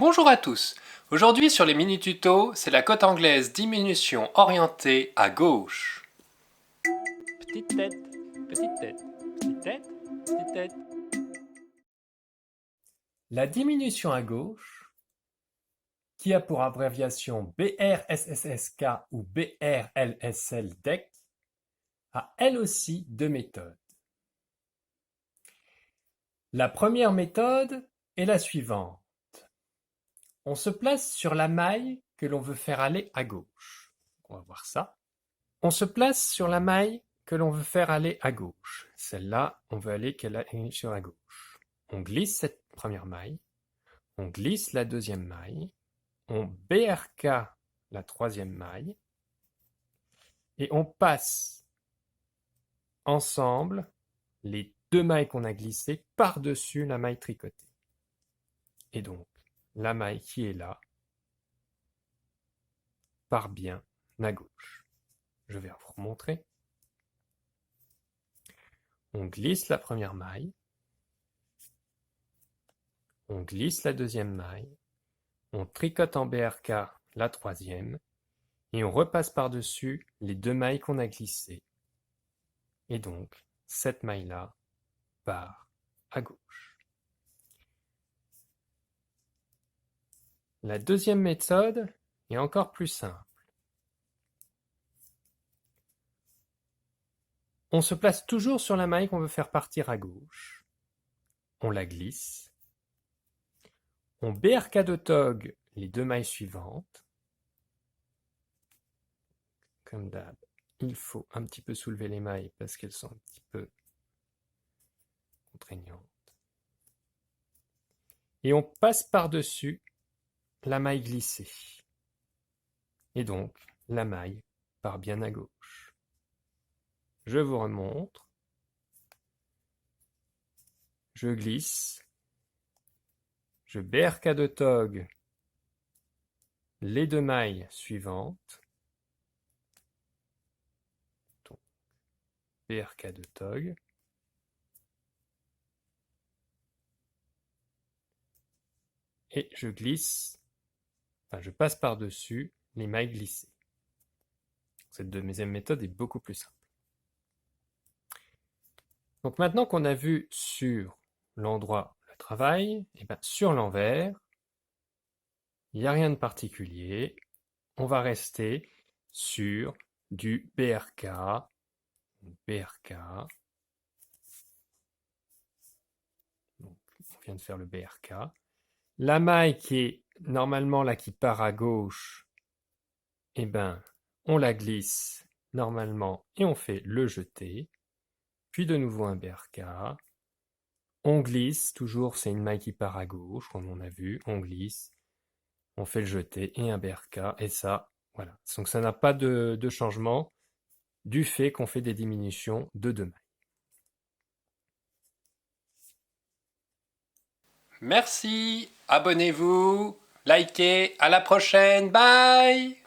Bonjour à tous. Aujourd'hui sur les mini-tutos, c'est la cote anglaise diminution orientée à gauche. Petite tête, petite tête, petite tête, petite tête. La diminution à gauche, qui a pour abréviation BRSSSK ou BRLSLDEC, a elle aussi deux méthodes. La première méthode est la suivante. On se place sur la maille que l'on veut faire aller à gauche. On va voir ça. On se place sur la maille que l'on veut faire aller à gauche. Celle-là, on veut aller qu'elle aille sur la gauche. On glisse cette première maille, on glisse la deuxième maille, on BRK la troisième maille, et on passe ensemble les deux mailles qu'on a glissées par-dessus la maille tricotée. Et donc, la maille qui est là part bien à gauche. Je vais vous remontrer. On glisse la première maille, on glisse la deuxième maille, on tricote en BRK la troisième, et on repasse par-dessus les deux mailles qu'on a glissées. Et donc, cette maille-là part à gauche. La deuxième méthode est encore plus simple. On se place toujours sur la maille qu'on veut faire partir à gauche. On la glisse. On BRK de tog les deux mailles suivantes. Comme d'hab, il faut un petit peu soulever les mailles parce qu'elles sont un petit peu contraignantes. Et on passe par-dessus la maille glissée. Et donc, la maille part bien à gauche. Je vous remontre. Je glisse. Je BRK de tog les deux mailles suivantes. Donc, BRK de tog. Et je glisse, enfin je passe par-dessus les mailles glissées. Cette deuxième méthode est beaucoup plus simple. Donc maintenant qu'on a vu sur l'endroit le travail, et bien sur l'envers, il n'y a rien de particulier. On va rester sur du BRK, BRK. Donc, on vient de faire le BRK. La maille qui est normalement là qui part à gauche, eh ben, on la glisse normalement et on fait le jeté. Puis de nouveau un BRK. On glisse, toujours c'est une maille qui part à gauche, comme on a vu. On glisse, on fait le jeté et un BRK. Et ça, voilà. Donc ça n'a pas de changement du fait qu'on fait des diminutions de deux mailles. Merci, abonnez-vous, likez, à la prochaine, bye!